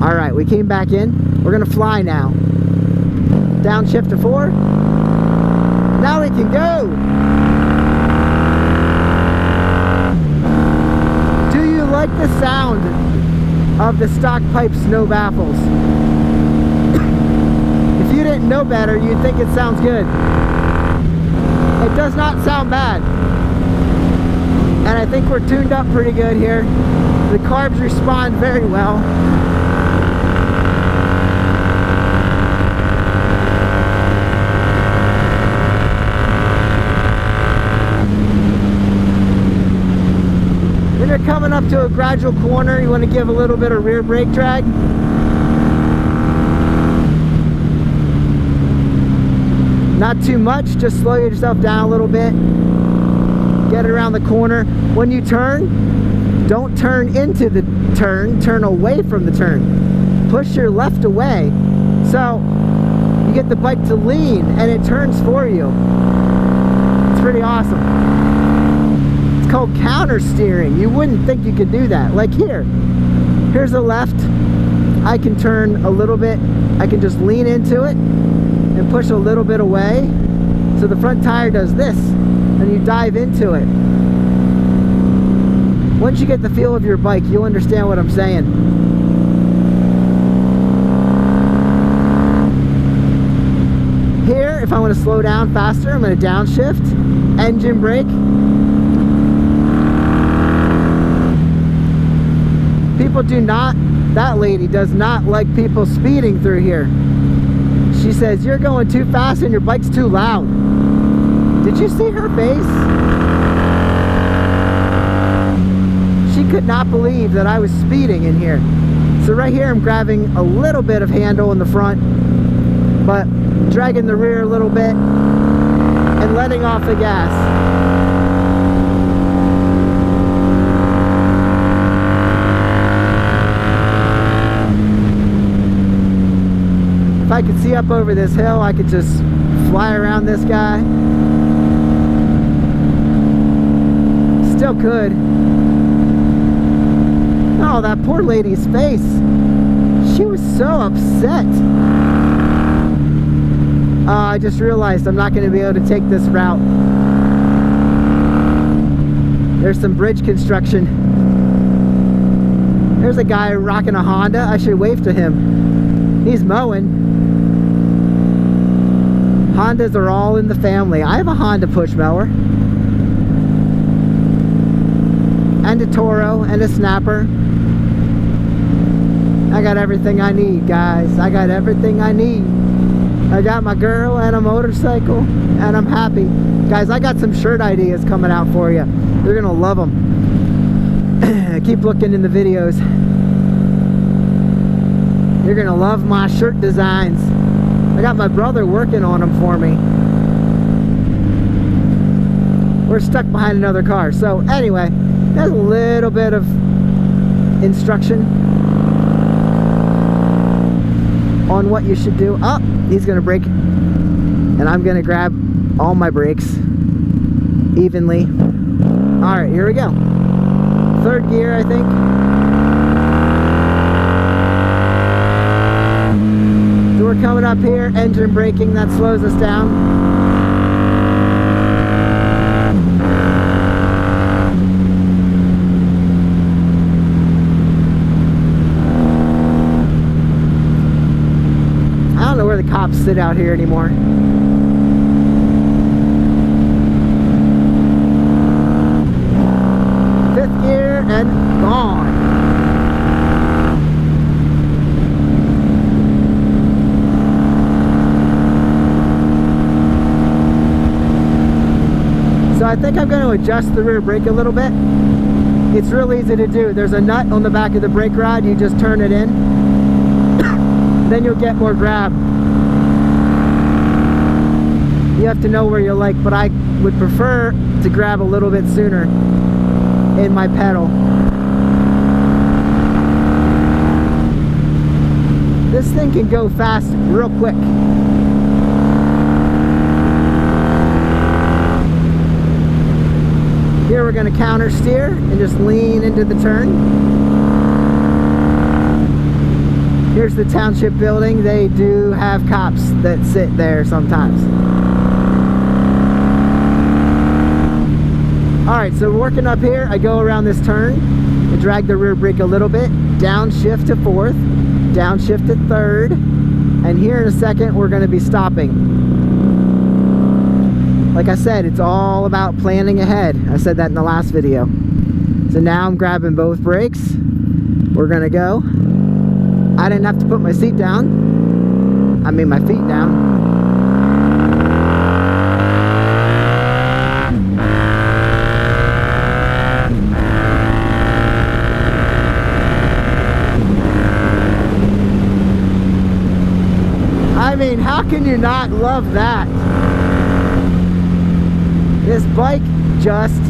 All right, we came back in. We're gonna fly now. Downshift to 4. Now we can go. Do you like the sound of the stock pipe snow baffles? If you didn't know better, you'd think it sounds good. It does not sound bad. And I think we're tuned up pretty good here. The carbs respond very well. When you're coming up to a gradual corner, you want to give a little bit of rear brake drag. Not too much, just slow yourself down a little bit. Get it around the corner. When you turn, don't turn into the turn, turn away from the turn. Push your left away. So you get the bike to lean and it turns for you. It's pretty awesome. It's called counter steering. You wouldn't think you could do that. Like here. Here's the left. I can turn a little bit. I can just lean into it and push a little bit away. So the front tire does this and you dive into it. Once you get the feel of your bike, you'll understand what I'm saying. Here, if I want to slow down faster, I'm going to downshift, engine brake. People do not, that lady does not like people speeding through here. She says, you're going too fast and your bike's too loud. Did you see her face? She could not believe that I was speeding in here. So right here I'm grabbing a little bit of handle in the front, but dragging the rear a little bit and letting off the gas. If I could see up over this hill, I could just fly around this guy. Still could. Oh, that poor lady's face. She was so upset. I just realized I'm not going to be able to take this route. There's some bridge construction. There's a guy rocking a Honda. I should wave to him. He's mowing. Hondas are all in the family. I have a Honda push mower. And a Toro and a Snapper. I got everything I need, guys. I got everything I need. I got my girl and a motorcycle, and I'm happy. Guys, I got some shirt ideas coming out for you. You're gonna love them. Keep looking in the videos. You're gonna love my shirt designs. I got my brother working on them for me. We're stuck behind another car. So anyway, there's a little bit of instruction on what you should do. Oh, he's gonna brake, and I'm gonna grab all my brakes evenly. All right, here we go. Third gear, I think. So we're coming up here, engine braking, that slows us down. Where the cops sit out here anymore. Fifth gear and gone. So I think I'm going to adjust the rear brake a little bit. It's real easy to do. There's a nut on the back of the brake rod. You just turn it in. Then you'll get more grab. You have to know where you like, but I would prefer to grab a little bit sooner in my pedal. This thing can go fast real quick. Here we're going to counter steer and just lean into the turn. Here's the township building. They do have cops that sit there sometimes. Alright, so working up here, I go around this turn, I drag the rear brake a little bit, downshift to 4th, downshift to 3rd, and here in a second we're going to be stopping. Like I said, it's all about planning ahead. I said that in the last video. So now I'm grabbing both brakes. We're going to go. I didn't have to put my seat down. I mean my feet down. I mean, how can you not love that? This bike just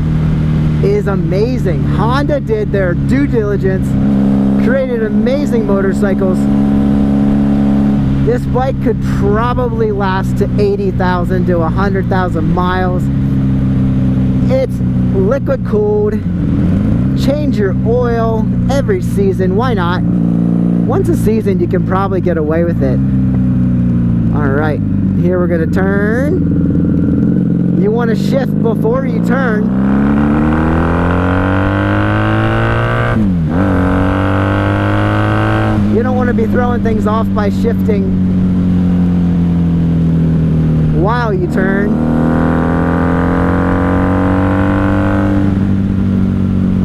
is amazing. Honda did their due diligence, created amazing motorcycles. This bike could probably last to 80,000 to 100,000 miles. It's liquid cooled. Change your oil every season. Why not? Once a season, you can probably get away with it. Alright, here we're going to turn. You want to shift before you turn. You don't want to be throwing things off by shifting while you turn.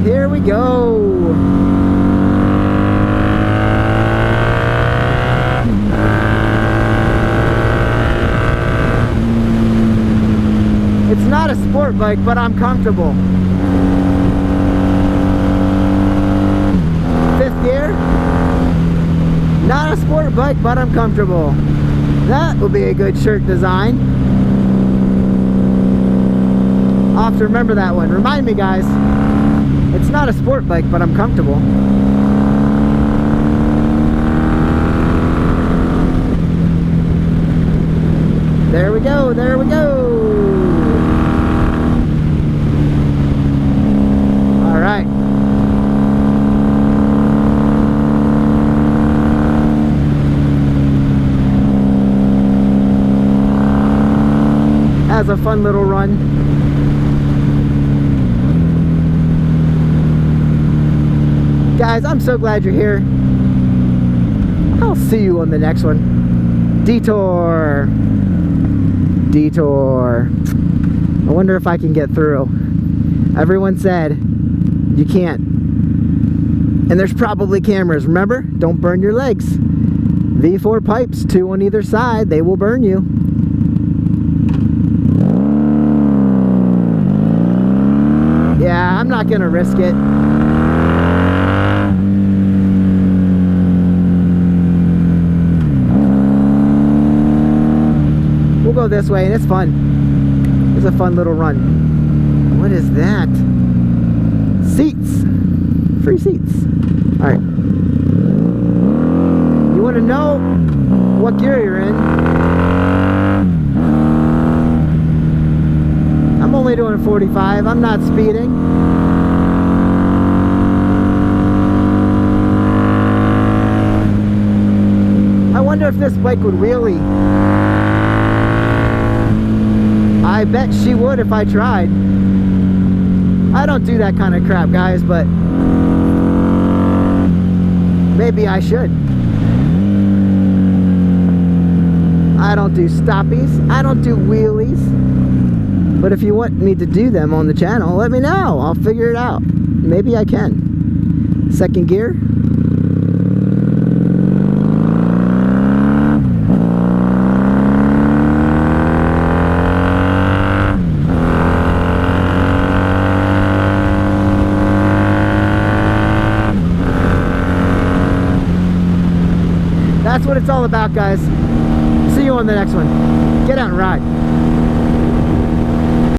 Here we go. It's not a sport bike, but I'm comfortable. 5th gear. Not a sport bike, but I'm comfortable. That will be a good shirt design. I'll have to remember that one. Remind me, guys. It's not a sport bike, but I'm comfortable. There we go, there we go. All right. Has a fun little run. Guys, I'm so glad you're here. I'll see you on the next one. Detour. Detour. I wonder if I can get through. Everyone said you can't. And there's probably cameras. Remember, don't burn your legs. V4 pipes, 2 on either side. They will burn you. Yeah, I'm not gonna risk it. We'll go this way and it's fun. It's a fun little run. What is that? Seats. Free seats. Alright. You want to know what gear you're in? I'm only doing 45. I'm not speeding. I wonder if this bike would wheelie. I bet she would if I tried. I don't do that kind of crap, guys, but maybe I should. I don't do stoppies. I don't do wheelies. But if you want me to do them on the channel, let me know. I'll figure it out. Maybe I can. Second gear. That's what it's all about, guys. See you on the next one. Get out and ride.